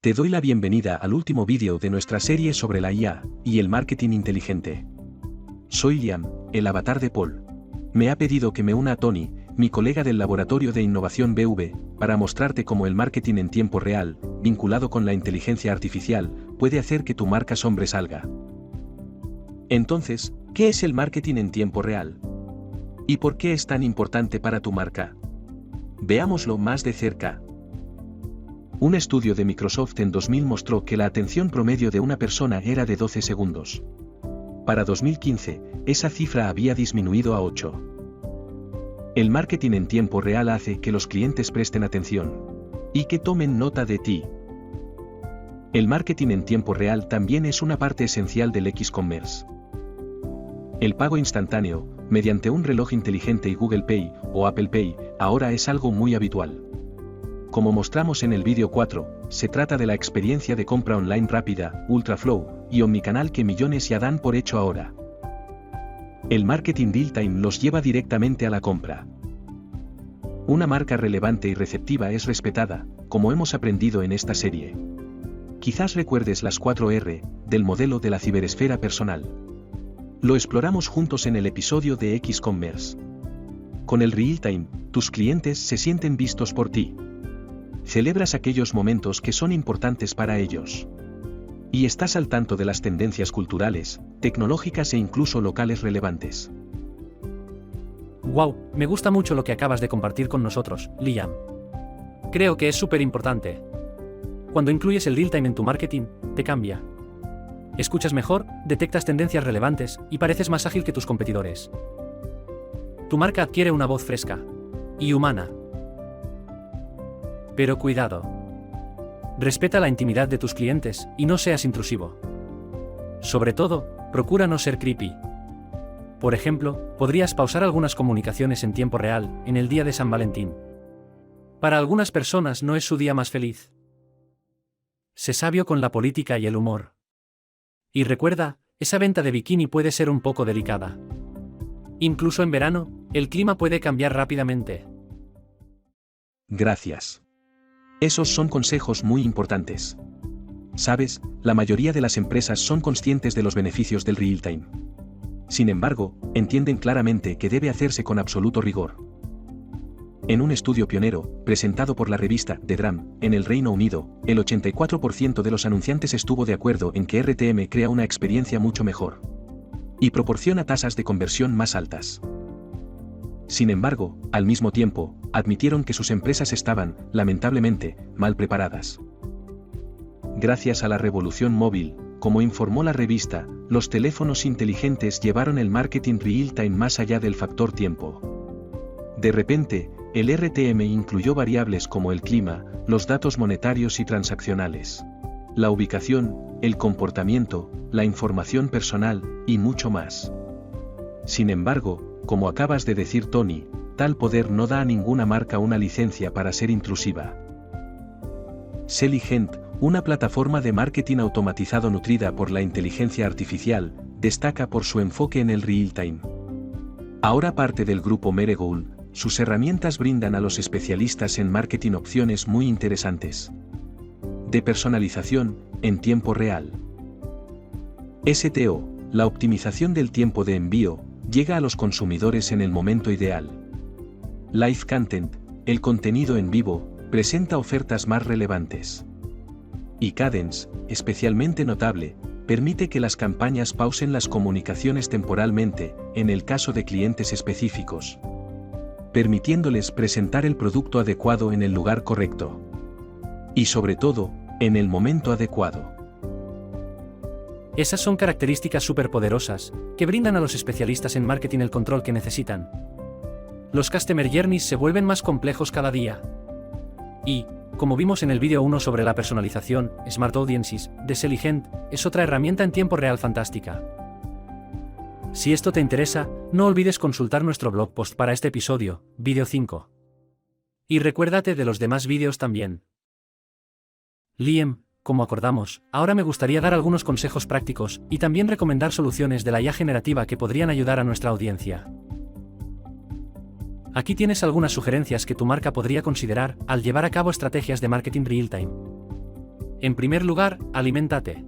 Te doy la bienvenida al último vídeo de nuestra serie sobre la IA y el marketing inteligente. Soy Liam, el avatar de Paul. Me ha pedido que me una a Tony, mi colega del Laboratorio de Innovación BV, para mostrarte cómo el marketing en tiempo real, vinculado con la inteligencia artificial, puede hacer que tu marca sobresalga. Entonces, ¿qué es el marketing en tiempo real? ¿Y por qué es tan importante para tu marca? Veámoslo más de cerca. Un estudio de Microsoft en 2000 mostró que la atención promedio de una persona era de 12 segundos. Para 2015, esa cifra había disminuido a 8. El marketing en tiempo real hace que los clientes presten atención y que tomen nota de ti. El marketing en tiempo real también es una parte esencial del X-Commerce. El pago instantáneo, mediante un reloj inteligente y Google Pay o Apple Pay, ahora es algo muy habitual. Como mostramos en el vídeo 4, se trata de la experiencia de compra online rápida, ultra-flow y omnicanal que millones ya dan por hecho ahora. El marketing real-time los lleva directamente a la compra. Una marca relevante y receptiva es respetada, como hemos aprendido en esta serie. Quizás recuerdes las 4 R del modelo de la ciberesfera personal. Lo exploramos juntos en el episodio de X-Commerce. Con el real-time, tus clientes se sienten vistos por ti. Celebras aquellos momentos que son importantes para ellos. Y estás al tanto de las tendencias culturales, tecnológicas e incluso locales relevantes. Wow, me gusta mucho lo que acabas de compartir con nosotros, Liam. Creo que es súper importante. Cuando incluyes el real-time en tu marketing, te cambia. Escuchas mejor, detectas tendencias relevantes y pareces más ágil que tus competidores. Tu marca adquiere una voz fresca y humana. Pero cuidado. Respeta la intimidad de tus clientes y no seas intrusivo. Sobre todo, procura no ser creepy. Por ejemplo, podrías pausar algunas comunicaciones en tiempo real en el día de San Valentín. Para algunas personas no es su día más feliz. Sé sabio con la política y el humor. Y recuerda, esa venta de bikini puede ser un poco delicada. Incluso en verano, el clima puede cambiar rápidamente. Gracias. Esos son consejos muy importantes. Sabes, la mayoría de las empresas son conscientes de los beneficios del real-time. Sin embargo, entienden claramente que debe hacerse con absoluto rigor. En un estudio pionero, presentado por la revista The Drum, en el Reino Unido, el 84% de los anunciantes estuvo de acuerdo en que RTM crea una experiencia mucho mejor y proporciona tasas de conversión más altas. Sin embargo, al mismo tiempo, admitieron que sus empresas estaban, lamentablemente, mal preparadas. Gracias a la revolución móvil, como informó la revista, los teléfonos inteligentes llevaron el marketing real-time más allá del factor tiempo. De repente, el RTM incluyó variables como el clima, los datos monetarios y transaccionales, la ubicación, el comportamiento, la información personal, y mucho más. Sin embargo, como acabas de decir Tony, tal poder no da a ninguna marca una licencia para ser intrusiva. Selligent, una plataforma de marketing automatizado nutrida por la inteligencia artificial, destaca por su enfoque en el real-time. Ahora parte del grupo Meregold, sus herramientas brindan a los especialistas en marketing opciones muy interesantes. De personalización, en tiempo real. STO, la optimización del tiempo de envío, llega a los consumidores en el momento ideal. Live Content, el contenido en vivo, presenta ofertas más relevantes. Y Cadence, especialmente notable, permite que las campañas pausen las comunicaciones temporalmente, en el caso de clientes específicos, permitiéndoles presentar el producto adecuado en el lugar correcto. Y sobre todo, en el momento adecuado. Esas son características superpoderosas, que brindan a los especialistas en marketing el control que necesitan. Los Customer Journeys se vuelven más complejos cada día. Y, como vimos en el vídeo 1 sobre la personalización, Smart Audiences, de Selligent, es otra herramienta en tiempo real fantástica. Si esto te interesa, no olvides consultar nuestro blog post para este episodio, vídeo 5. Y recuérdate de los demás vídeos también. Liam, como acordamos, ahora me gustaría dar algunos consejos prácticos y también recomendar soluciones de la IA generativa que podrían ayudar a nuestra audiencia. Aquí tienes algunas sugerencias que tu marca podría considerar al llevar a cabo estrategias de marketing real-time. En primer lugar, aliméntate.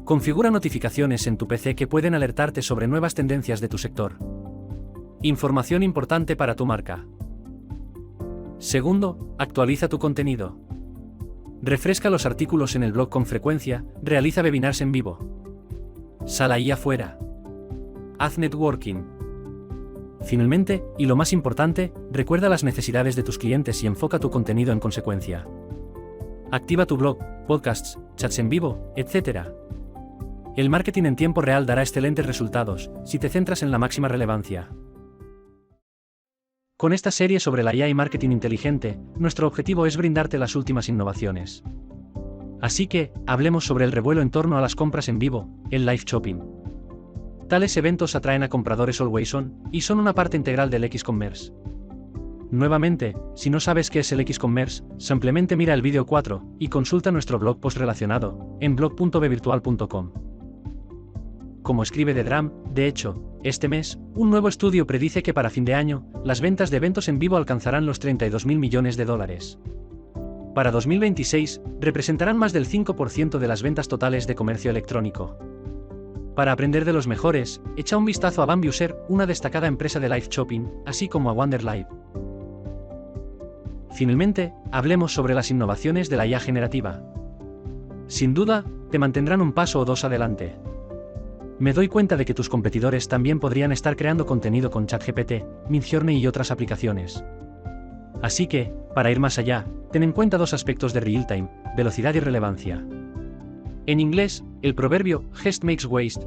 Configura notificaciones en tu PC que pueden alertarte sobre nuevas tendencias de tu sector. Información importante para tu marca. Segundo, actualiza tu contenido. Refresca los artículos en el blog con frecuencia, realiza webinars en vivo. Sal ahí afuera. Haz networking. Finalmente, y lo más importante, recuerda las necesidades de tus clientes y enfoca tu contenido en consecuencia. Activa tu blog, podcasts, chats en vivo, etc. El marketing en tiempo real dará excelentes resultados, si te centras en la máxima relevancia. Con esta serie sobre la IA y marketing inteligente, nuestro objetivo es brindarte las últimas innovaciones. Así que, hablemos sobre el revuelo en torno a las compras en vivo, el live shopping. Tales eventos atraen a compradores always on, y son una parte integral del X-Commerce. Nuevamente, si no sabes qué es el X-Commerce, simplemente mira el vídeo 4, y consulta nuestro blog post relacionado, en blog.bevirtual.com. Como escribe The Drum, de hecho, este mes, un nuevo estudio predice que para fin de año, las ventas de eventos en vivo alcanzarán los $32.000 millones. Para 2026, representarán más del 5% de las ventas totales de comercio electrónico. Para aprender de los mejores, echa un vistazo a Bambuser, una destacada empresa de live shopping, así como a Wonderlive. Finalmente, hablemos sobre las innovaciones de la IA generativa. Sin duda, te mantendrán un paso o dos adelante. Me doy cuenta de que tus competidores también podrían estar creando contenido con ChatGPT, Midjourney y otras aplicaciones. Así que, para ir más allá, ten en cuenta dos aspectos de real-time, velocidad y relevancia. En inglés, el proverbio haste makes waste.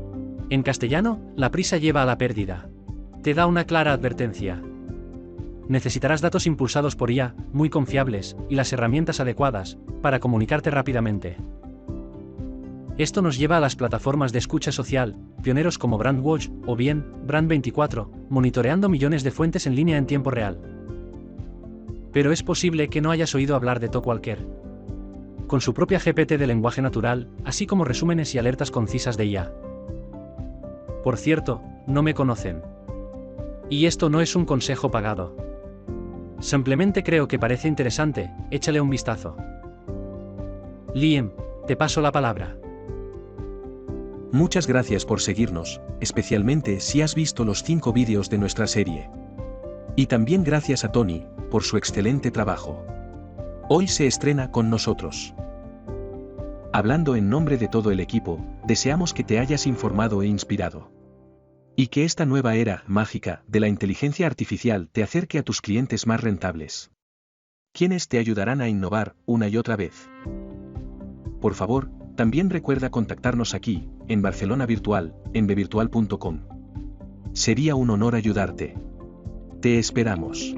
En castellano, la prisa lleva a la pérdida. Te da una clara advertencia. Necesitarás datos impulsados por IA, muy confiables, y las herramientas adecuadas, para comunicarte rápidamente. Esto nos lleva a las plataformas de escucha social, pioneros como Brandwatch, o bien, Brand24, monitoreando millones de fuentes en línea en tiempo real. Pero es posible que no hayas oído hablar de TalkWalker. Con su propia GPT de lenguaje natural, así como resúmenes y alertas concisas de IA. Por cierto, no me conocen. Y esto no es un consejo pagado. Simplemente creo que parece interesante, échale un vistazo. Liam, te paso la palabra. Muchas gracias por seguirnos, especialmente si has visto los 5 vídeos de nuestra serie. Y también gracias a Tony, por su excelente trabajo. Hoy se estrena con nosotros. Hablando en nombre de todo el equipo, deseamos que te hayas informado e inspirado. Y que esta nueva era mágica de la inteligencia artificial te acerque a tus clientes más rentables. Quienes te ayudarán a innovar una y otra vez. Por favor, también recuerda contactarnos aquí, en Barcelona Virtual, en bevirtual.com. Sería un honor ayudarte. Te esperamos.